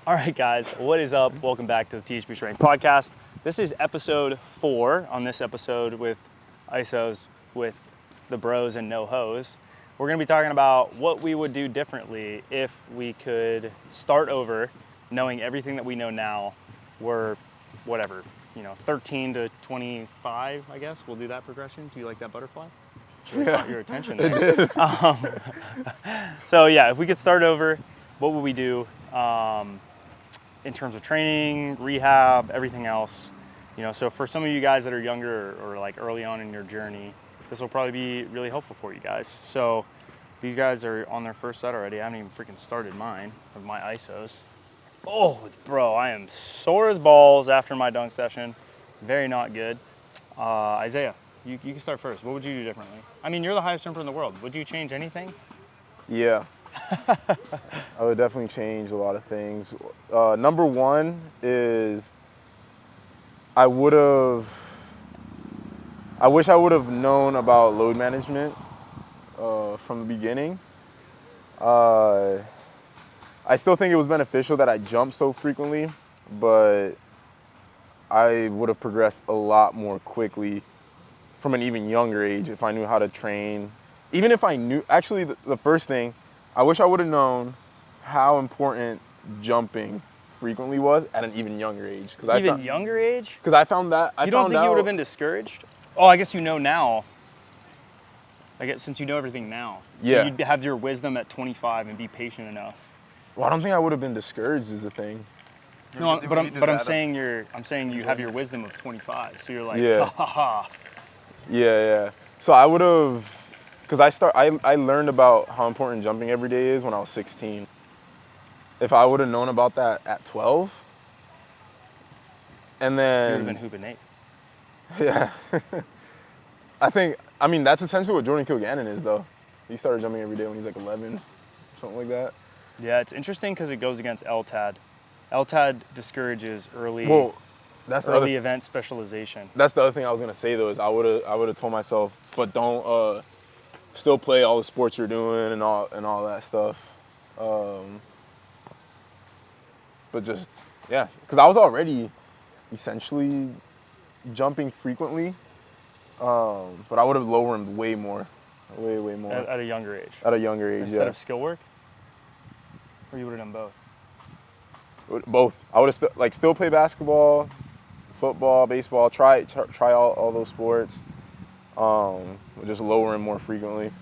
All right, guys, what is up? Welcome back to the THPStrength podcast. This is episode 4. On this episode with ISOs with the bros and no hose, we're going to be talking about what we would do differently if we could start over, knowing everything that we know now. We're whatever, 13 to 25, I guess. We'll do that progression. Do you like that butterfly? Caught your attention there. So yeah, if we could start over, what would we do? In terms of training, rehab, everything else. So for some of you guys that are younger or like early on in your journey, this will probably be really helpful for you guys. So these guys are on their first set already. I haven't even freaking started mine of my ISOs. Oh, bro, I am sore as balls after my dunk session. Very not good. Isaiah, you can start first. What would you do differently? I mean, you're the highest jumper in the world. Would you change anything? Yeah. I would definitely change a lot of things. Number one is I wish I would have known about load management from the beginning. I still think it was beneficial that I jumped so frequently, but I would have progressed a lot more quickly from an even younger age if I knew how to train. Even if I knew, actually the first thing, I wish I would have known how important jumping frequently was at an even younger age. Younger age? Because I found that, You don't think you would have been discouraged? Oh, I guess you know now. I guess since you know everything now. So Yeah. you'd have your wisdom at 25 and be patient enough. Well, I don't think I would have been discouraged is the thing. No, I'm saying you have your wisdom of 25. So you're like, Yeah. ha ha ha. Yeah. So I would have, because I learned about how important jumping every day is when I was 16. If I would have known about that at 12, and then... You would have been hooping Nate. Yeah. I mean, that's essentially what Jordan Kilgannon is, though. He started jumping every day when he's like 11, something like that. Yeah, it's interesting because it goes against LTAD. LTAD discourages early event specialization. That's the other thing I was gonna say though, is I would have told myself, but don't still play all the sports you're doing and all that stuff. But just because I was already essentially jumping frequently, but I would have lowered him way more. At a younger age. At a younger age, Instead of skill work? Or you would have done both? Both. I would have still play basketball, football, baseball, try all those sports, just lower him more frequently.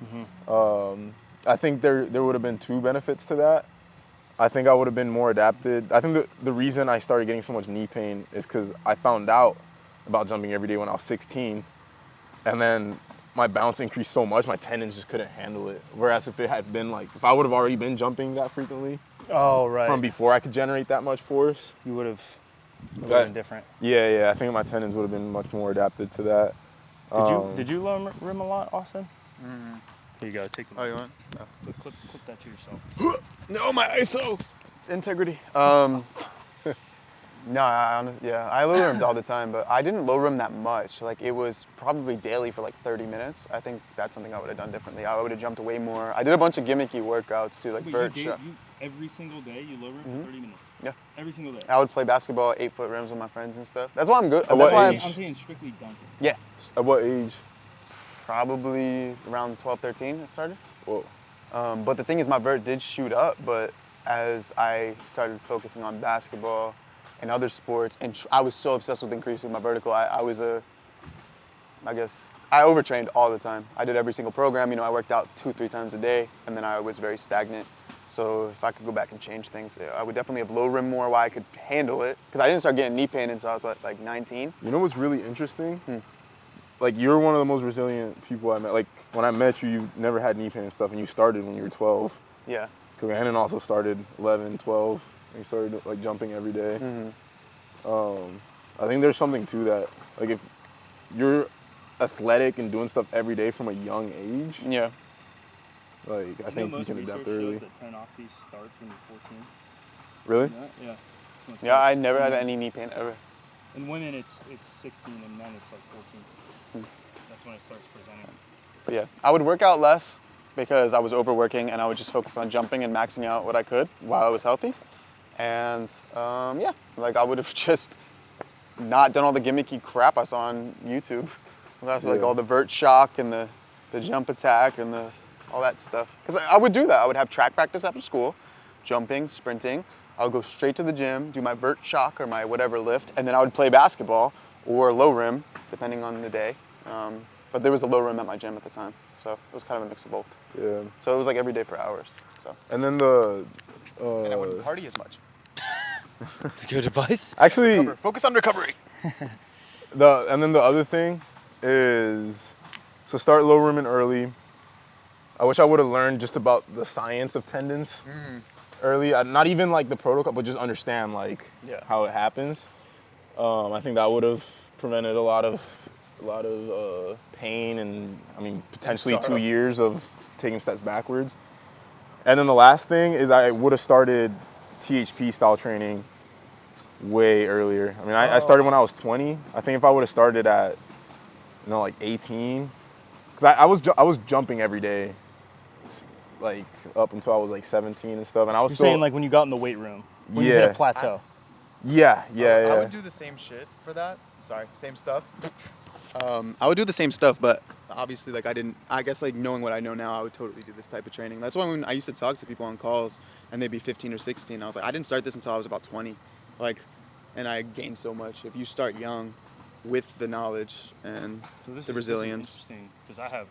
Mm-hmm. I think there would have been two benefits to that. I think I would have been more adapted. I think the reason I started getting so much knee pain is because I found out about jumping every day when I was 16, and then my bounce increased so much, my tendons just couldn't handle it. Whereas if it had been if I would have already been jumping that frequently, from before I could generate that much force, you would have been different. Yeah. I think my tendons would have been much more adapted to that. Did you low rim a lot, Austin? Mm-hmm. Here you go. Take the. Oh, you want? Oh. Clip that to yourself. No, my ISO integrity. No, I low rimmed all the time, but I didn't low rim that much. It was probably daily for 30 minutes. I think that's something I would have done differently. I would have jumped way more. I did a bunch of gimmicky workouts too, bird shot. Every single day you low rim for 30 minutes? Yeah. Every single day? I would play basketball, 8-foot rims with my friends and stuff. That's why I'm good. I'm saying strictly dunking. Yeah. At what age? Probably around 12, 13 it started. Whoa. But the thing is, my vert did shoot up, but as I started focusing on basketball and other sports, and I was so obsessed with increasing my vertical, I overtrained all the time. I did every single program, I worked out 2-3 times a day, and then I was very stagnant. So if I could go back and change things, I would definitely have low rim more while I could handle it. Because I didn't start getting knee pain until I was 19. You know what's really interesting? You're one of the most resilient people I met. When I met you, you never had knee pain and stuff, and you started when you were 12. Yeah. Kilgannon also started 11, 12, and he started jumping every day. Mm-hmm. I think there's something to that. If you're athletic and doing stuff every day from a young age, yeah. I think you can adapt early. That tendinopathy starts when you're 14. Really? Yeah. Yeah, I never had any knee pain ever. In women, it's 16, and men, it's 14. That's when it starts presenting. But yeah, I would work out less because I was overworking, and I would just focus on jumping and maxing out what I could while I was healthy. And yeah, like I would have just not done all the gimmicky crap I saw on YouTube. That's like all the vert shock and the jump attack and all that stuff. Because I would do that. I would have track practice after school, jumping, sprinting. I would go straight to the gym, do my vert shock or my whatever lift, and then I would play basketball or low rim, depending on the day. But there was a low rim at my gym at the time, so it was kind of a mix of both. Yeah. So it was like every day for hours. So. And then And I wouldn't party as much. That's good advice. actually, Focus on recovery. and then the other thing is, so start low rimming early. I wish I would have learned just about the science of tendons early. Not even like the protocol, but just understand like how it happens. I think that would have prevented a lot of pain and I mean potentially 2 years of taking steps backwards. And then the last thing is I would have started THP style training way earlier. I mean, I started when I was 20. I think if I would have started at, like 18, because I was jumping every day, like up until I was like 17 and stuff. And I was You're saying like when you got in the weight room, when you hit a plateau. Yeah. I would do the same shit for that. Sorry, same stuff. I would do the same stuff, but obviously, like I guess like knowing what I know now, I would totally do this type of training. That's why when I used to talk to people on calls and they'd be 15 or 16, I was like, I didn't start this until I was about 20. And I gained so much. If you start young with the knowledge and the resilience. This is interesting because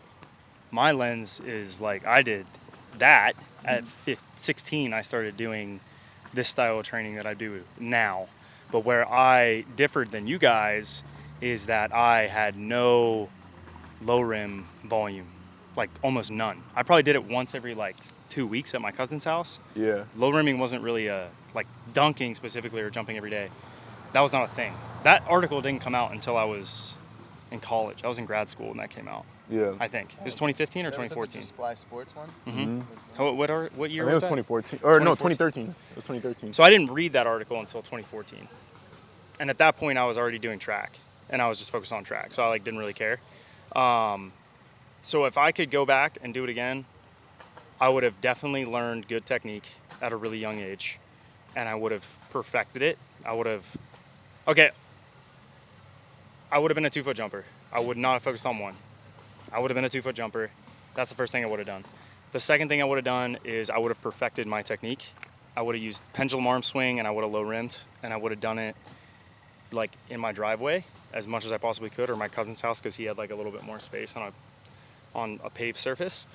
my lens is like I did that at 16. I started doing this style of training that I do now. But where I differed than you guys is that I had no low rim volume, like almost none. I probably did it once every like 2 weeks at my cousin's house. Yeah. Low rimming wasn't really like dunking specifically or jumping every day. That was not a thing. That article didn't come out until I was in college. I was in grad school when that came out. Yeah. I think. It was 2015 or 2014? Just Fly Sports one? Mm-hmm. What year I think was it that? was 2014. Or no, 2013. It was 2013. So I didn't read that article until 2014. And at that point I was already doing track and I was just focused on track. So I like didn't really care. So if I could go back and do it again, I would have definitely learned good technique at a really young age and I would have perfected it. I would have been a 2-foot jumper. I would not have focused on one. I would have been a 2-foot jumper. That's the first thing I would have done. The second thing I would have done is I would have perfected my technique. I would have used pendulum arm swing and I would have low rimmed and I would have done it like in my driveway as much as I possibly could or my cousin's house because he had like a little bit more space on a paved surface.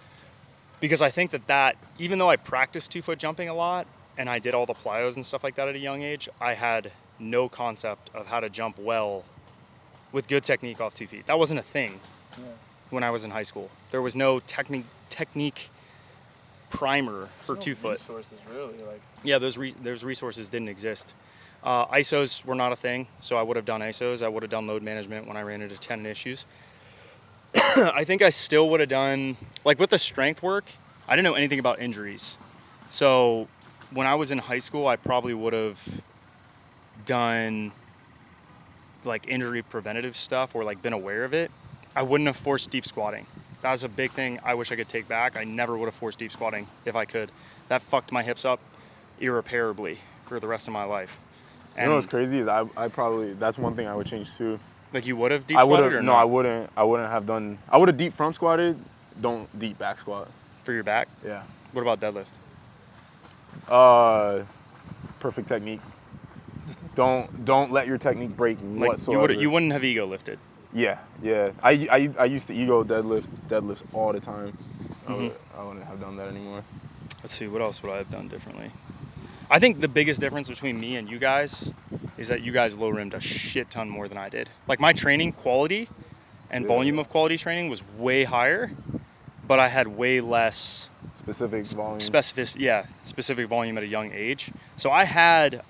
Because I think that even though I practiced 2-foot jumping a lot and I did all the plyos and stuff like that at a young age, I had no concept of how to jump well with good technique off 2 feet. That wasn't a thing when I was in high school. There was no technique primer for 2-foot. Resources, really. Yeah, those resources didn't exist. ISOs were not a thing, so I would have done ISOs. I would have done load management when I ran into tendon issues. I think I still would have done, like with the strength work, I didn't know anything about injuries. So when I was in high school, I probably would have done like injury preventative stuff or like been aware of it. I wouldn't have forced deep squatting. That was a big thing I wish I could take back. I never would have forced deep squatting if I could. That fucked my hips up irreparably for the rest of my life. And you know what's crazy is I probably, that's one thing I would change too. Like you would have deep squatted or no? not? I wouldn't have done, I would have deep front squatted, don't deep back squat. For your back? Yeah. What about deadlift? Perfect technique. Don't let your technique break Like whatsoever. you wouldn't have ego lifted. Yeah. I used to ego deadlifts all the time. I wouldn't have done that anymore. Let's see, what else would I have done differently? I think the biggest difference between me and you guys is that you guys low rimmed a shit ton more than I did. Like my training quality and volume of quality training was way higher, but I had way less Specific volume. Specific volume at a young age. So I had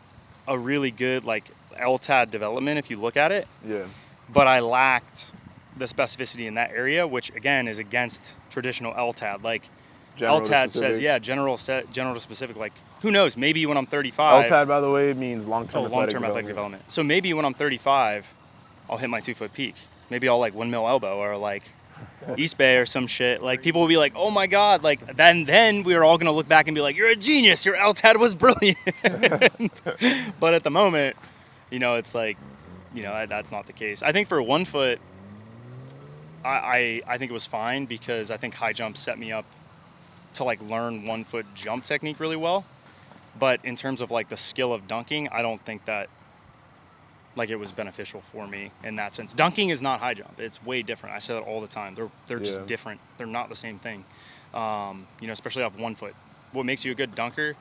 a really good like LTAD development if you look at it. Yeah. But I lacked the specificity in that area, which again is against traditional LTAD. Like General to LTAD specific. says general to specific. Like who knows? Maybe when I'm 35. LTAD, by the way, means long-term athletic development. So maybe when I'm 35, I'll hit my 2-foot peak. Maybe I'll like windmill elbow or like East Bay or some shit. Like people will be like, "Oh my God!" Like then we were all gonna look back and be like, "You're a genius. Your LTAD was brilliant." But at the moment, it's like, that's not the case. I think for 1 foot, I think it was fine because I think high jump set me up to like learn 1 foot jump technique really well. But in terms of like the skill of dunking, I don't think that like it was beneficial for me in that sense. Dunking is not high jump. It's way different. I say that all the time. They're just different. They're not the same thing. Especially off 1 foot. What makes you a good dunker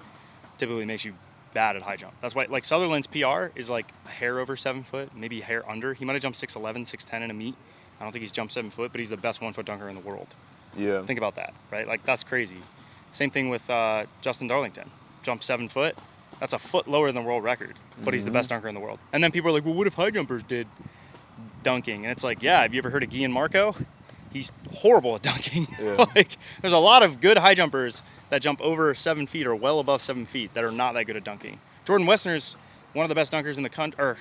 typically makes you bad at high jump. That's why like Sutherland's PR is like a hair over 7 foot, maybe a hair under. He might have jumped 6'11", 6'10" in a meet. I don't think he's jumped 7 foot, but he's the best 1 foot dunker in the world. Yeah. Think about that, right? Like that's crazy. Same thing with Justin Darlington. Jumped 7 foot. That's a foot lower than the world record, but he's the best dunker in the world. And then people are like, well, what if high jumpers did dunking? And it's like, yeah, have you ever heard of Guillen Marco? He's horrible at dunking. Yeah. Like, there's a lot of good high jumpers that jump over 7 feet or well above 7 feet that are not that good at dunking. Jordan Westner's one of the best dunkers in the or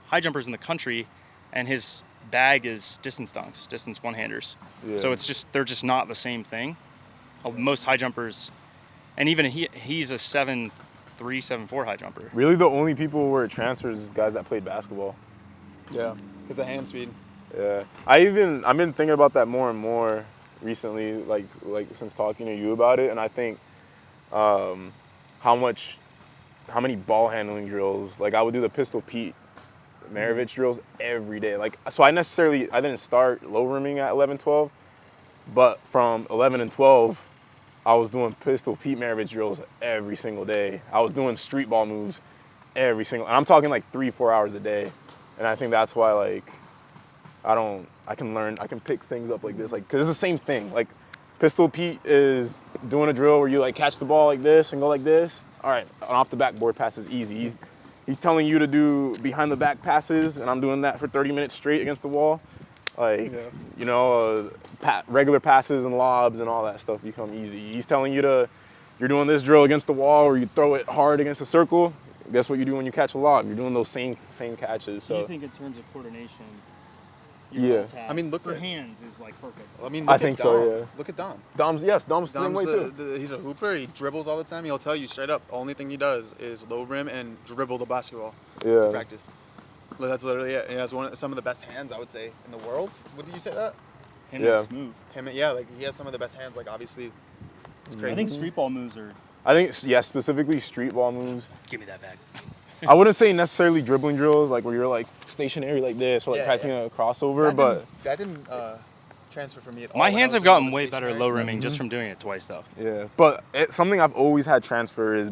high jumpers in the country, and his bag is distance dunks, distance one-handers. Yeah. So they're just not the same thing. Most high jumpers, and even he's a 7'3", 7'4" high jumper. Really, the only people where it transfers is guys that played basketball. Yeah, because the hand speed. Yeah, I've been thinking about that more and more recently, like since talking to you about it, and I think how many ball handling drills. Like I would do the Pistol Pete Maravich drills every day. Like so, I didn't start low rimming at 11, 12, but from 11 and 12. I was doing Pistol Pete Maravich drills every single day. I was doing street ball moves and I'm talking like 3-4 hours a day. And I think that's why like, I can pick things up like this, like, cause it's the same thing. Like Pistol Pete is doing a drill where you like catch the ball like this and go like this. All right, an off the backboard pass is easy. He's telling you to do behind the back passes and I'm doing that for 30 minutes straight against the wall. Like, regular passes and lobs and all that stuff become easy. He's telling you you're doing this drill against the wall or you throw it hard against a circle. Guess what you do when you catch a lob? You're doing those same catches. So Do you think in terms of coordination, Yeah. I mean, look for at- hands is like perfect. I mean, I look think at so, Dom. yeah. Look at Dom. Dom's the same Dom's way too. he's a hooper. He dribbles all the time. He'll tell you straight up. The only thing he does is low rim and dribble the basketball to Yeah. practice. That's literally it. He has some of the best hands, I would say, in the world. What did you say that? Him Yeah. is smooth. Like he has some of the best hands. Like obviously, it's crazy. I think street ball moves are. I think, yeah, specifically street ball moves. Give me that back. I wouldn't say necessarily dribbling drills, like where you're like stationary like this or like Yeah, pressing yeah. a crossover, but that didn't transfer for me at all. My when I hands was have doing all gotten the way better at stationary low stuff. rimming just from doing it twice though. yeah. But something I've always had transfer is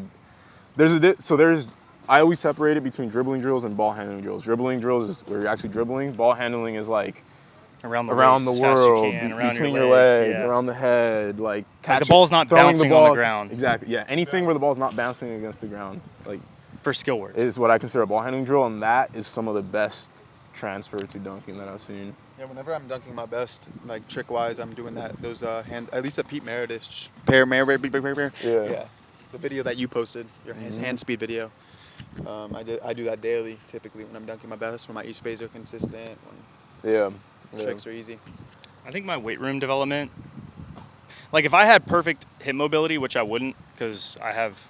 I always separate it between dribbling drills and ball handling drills. Dribbling drills is where you're actually dribbling. Ball handling is like Around the around the waist, as fast as you world, can, around between your your legs, yeah. around the head, like the ball's not throwing bouncing on the ground. Exactly, yeah. Anything where the ball's not bouncing against the ground, like, For skill work. is what I consider a ball handling drill, and that is some of the best transfer to dunking that I've seen. Yeah, whenever I'm dunking my best, like trick wise, I'm doing that. Those hand, at least a Pete Meredith, yeah, the video that you posted, his hand speed video. I do that daily, typically when I'm dunking my best, when my East Bays are consistent, when Yeah. tricks are easy. I think my weight room development, like if I had perfect hip mobility, which I wouldn't because I have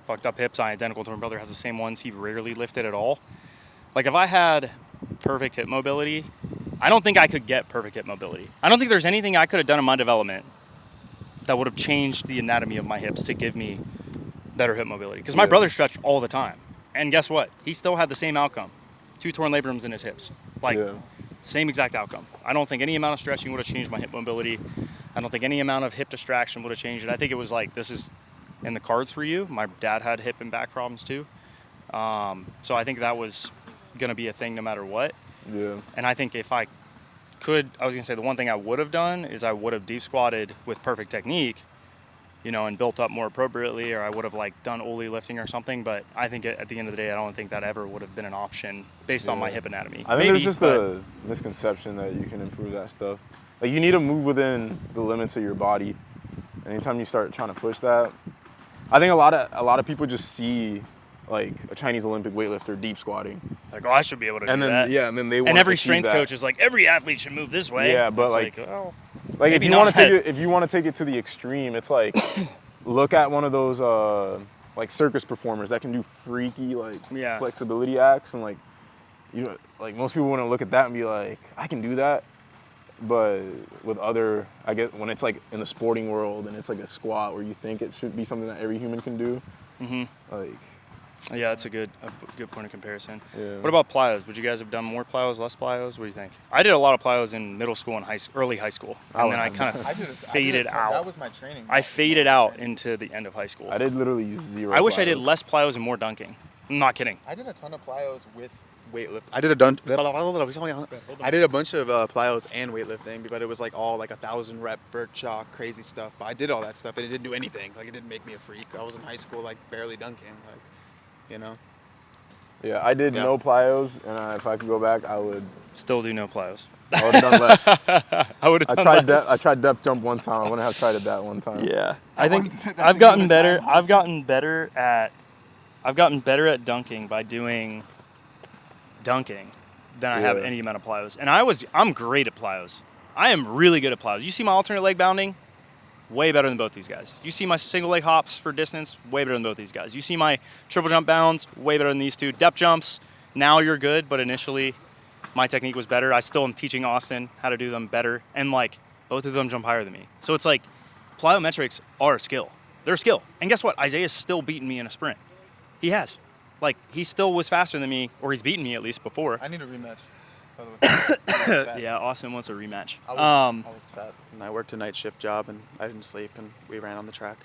fucked up hips, I'm identical to my brother, has the same ones, he rarely lifted at all. Like if I had perfect hip mobility, I don't think I could get perfect hip mobility. I don't think there's anything I could have done in my development that would have changed the anatomy of my hips to give me better hip mobility. Because my brother stretched all the time. And guess what? He still had the same outcome. 2 torn labrums in his hips. Like, same exact outcome. I don't think any amount of stretching would have changed my hip mobility. I don't think any amount of hip distraction would have changed it. I think it was like, this is in the cards for you. My dad had hip and back problems too. So I think that was going to be a thing no matter what. Yeah. And I think if I could, I was going to say the one thing I would have done is I would have deep squatted with perfect technique, and built up more appropriately, or I would have like done Oli lifting or something. But I think at the end of the day, I don't think that ever would have been an option based on my hip anatomy. I think there's just a misconception that you can improve that stuff. Like you need to move within the limits of your body. Anytime you start trying to push that, I think a lot of people just see like a Chinese Olympic weightlifter deep squatting. Like, I should be able to and do then, that. Yeah, and then they want and every to strength that. coach is like, every athlete should move this way. Yeah, but it's like well, Like Maybe if you want not. to take it, if you want to take it to the extreme, it's like look at one of those like circus performers that can do freaky like Yeah. flexibility acts, and like you know, like most people wouldn't look at that and be like, I can do that. But with other, I guess when it's like in the sporting world and it's like a squat where you think it should be something that every human can do, like. Yeah, that's a good point of comparison. Yeah. What about plyos? Would you guys have done more plyos, less plyos? What do you think? I did a lot of plyos in middle school and early high school, and then I kind of faded out. That was my training. I faded out into the end of high school. I did literally 0. I wish I did plyos. less plyos and more dunking. I'm not kidding. I did a ton of plyos with weightlift. I did a bunch of plyos and weightlifting, but it was like all like 1,000 rep vert chalk, crazy stuff. But I did all that stuff, and it didn't do anything. Like it didn't make me a freak. I was in high school like barely dunking, like, you know. Yeah, I did no plyos, and if I could go back, I would. Still do no plyos. I would have done less. I would have done less. I tried depth jump one time. I wouldn't have tried it that one time. Yeah, I think I've gotten better. I've gotten better at dunking by doing dunking than I have any amount of plyos. And I'm great at plyos. I am really good at plyos. You see my alternate leg bounding? Way better than both these guys. You see my single leg hops for distance? Way better than both these guys. You see my triple jump bounds? Way better than these two. Depth jumps, now you're good, but initially my technique was better. I still am teaching Austin how to do them better, and like both of them jump higher than me. So it's like plyometrics are a skill. They're a skill. And guess what? Isaiah's still beaten me in a sprint. He has. Like, he still was faster than me, or he's beaten me at least before. I need a rematch, by the way. Yeah, Austin wants a rematch. I was fat, and I worked a night shift job, and I didn't sleep, and we ran on the track.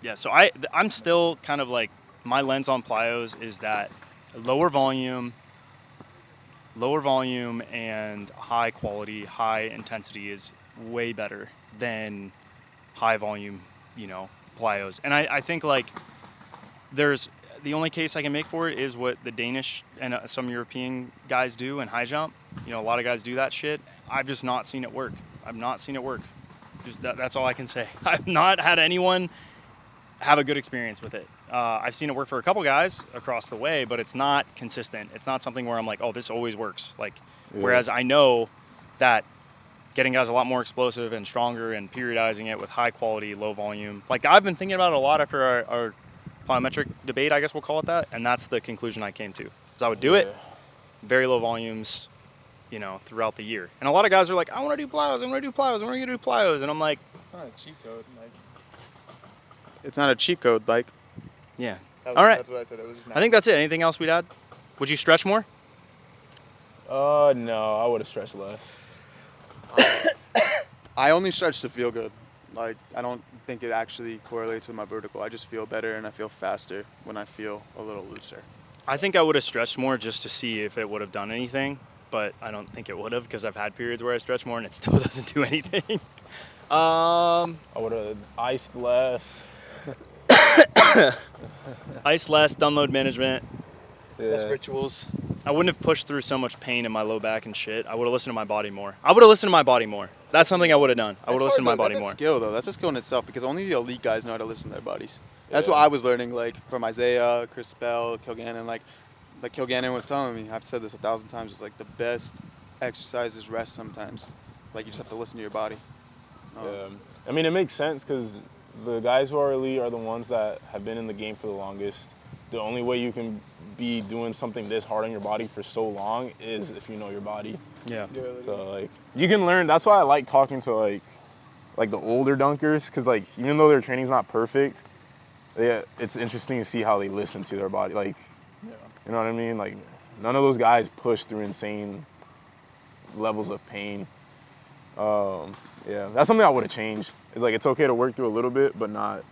Yeah, so I'm still kind of like, my lens on plyos is that lower volume and high quality, high intensity is way better than high volume, plyos. And I think like the only case I can make for it is what the Danish and some European guys do in high jump. A lot of guys do that shit. I've just not seen it work. I've not seen it work. Just that's all I can say. I've not had anyone have a good experience with it. I've seen it work for a couple guys across the way, but it's not consistent. It's not something where I'm like, oh, this always works. Whereas I know that getting guys a lot more explosive and stronger and periodizing it with high quality, low volume. Like, I've been thinking about it a lot after our plyometric debate, I guess we'll call it that, and that's the conclusion I came to. Because I would do it, very low volumes, throughout the year. And a lot of guys are like, I want to do plyos, and I'm like, it's not a cheat code. It's not a cheat code, like. Yeah. All right. That's what I said. It was just I think that's it. Anything else we'd add? Would you stretch more? No, I would have stretched less. I only stretch to feel good. Like, I don't think it actually correlates with my vertical. I just feel better and I feel faster when I feel a little looser. I think I would have stretched more just to see if it would have done anything, but I don't think it would have because I've had periods where I stretch more and it still doesn't do anything. I would have iced less. Ice less, done load management. Less rituals. I wouldn't have pushed through so much pain in my low back and shit. I would have listened to my body more. That's something I would have done. I would have listened to my body more. That's a skill, though. That's a skill in itself because only the elite guys know how to listen to their bodies. That's what I was learning, like, from Isaiah, Chris Bell, Kilgannon. Like Kilgannon was telling me, I've said this 1,000 times, it's like the best exercise is rest sometimes. Like, you just have to listen to your body. I mean, it makes sense because the guys who are elite are the ones that have been in the game for the longest. The only way you can be doing something this hard on your body for so long is if you know your body. Yeah. So, like, you can learn. That's why I like talking to, like the older dunkers because, like, even though their training's not perfect, it's interesting to see how they listen to their body. Like, you know what I mean? Like, none of those guys push through insane levels of pain. That's something I would have changed. It's like, it's okay to work through a little bit, but not,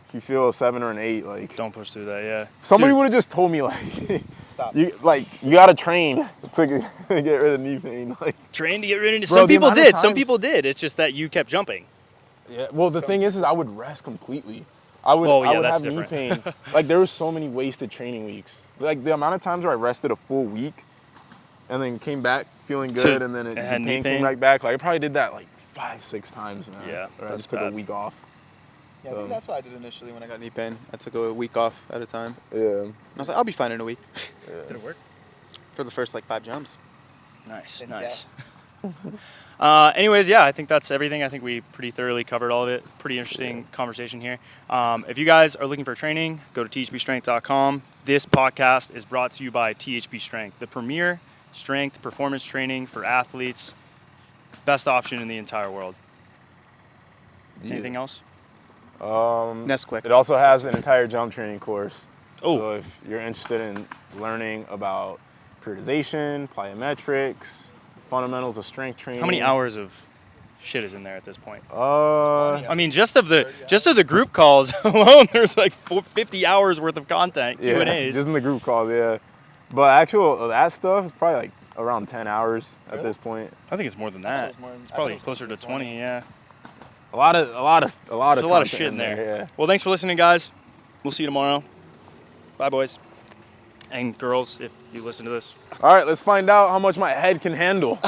if you feel a 7 or an 8, like. Don't push through that, yeah. Somebody would have just told me, like, stop. You gotta train to get rid of knee pain. Like, train to get rid of it. Bro, Some people did. times- Some people did. It's just that you kept jumping. Yeah. Well, the thing is I would rest completely. I would that's have knee different. pain. Like, there was so many wasted training weeks. Like, the amount of times where I rested a full week and then came back feeling good and then the pain came right back. Like, I probably did that like 5-6 times, man. Yeah, Or I that's just took a week off. Yeah, I think that's what I did initially when I got knee pain. I took a week off at a time. Yeah. And I was like, I'll be fine in a week. Did it work? For the first, 5 jumps. Nice. Anyways, yeah, I think that's everything. I think we pretty thoroughly covered all of it. Pretty interesting conversation here. If you guys are looking for training, go to THPStrength.com. This podcast is brought to you by THP Strength, the premier strength performance training for athletes. Best option in the entire world. Yeah. Anything else? Nesquik. It also has an entire jump training course. Oh. So if you're interested in learning about periodization, plyometrics, fundamentals of strength training. How many hours of shit is in there at this point? Uh, I mean, just of the group calls alone, there's like 50 hours worth of content, yeah, Q&As. just in the group calls, yeah. But that stuff is probably like around 10 hours at this point. I think it's more than that. It's probably closer to 20, yeah. A lot of There's a lot of content shit in there. Yeah. Well, thanks for listening, guys. We'll see you tomorrow. Bye, boys. And girls, if you listen to this. All right, let's find out how much my head can handle.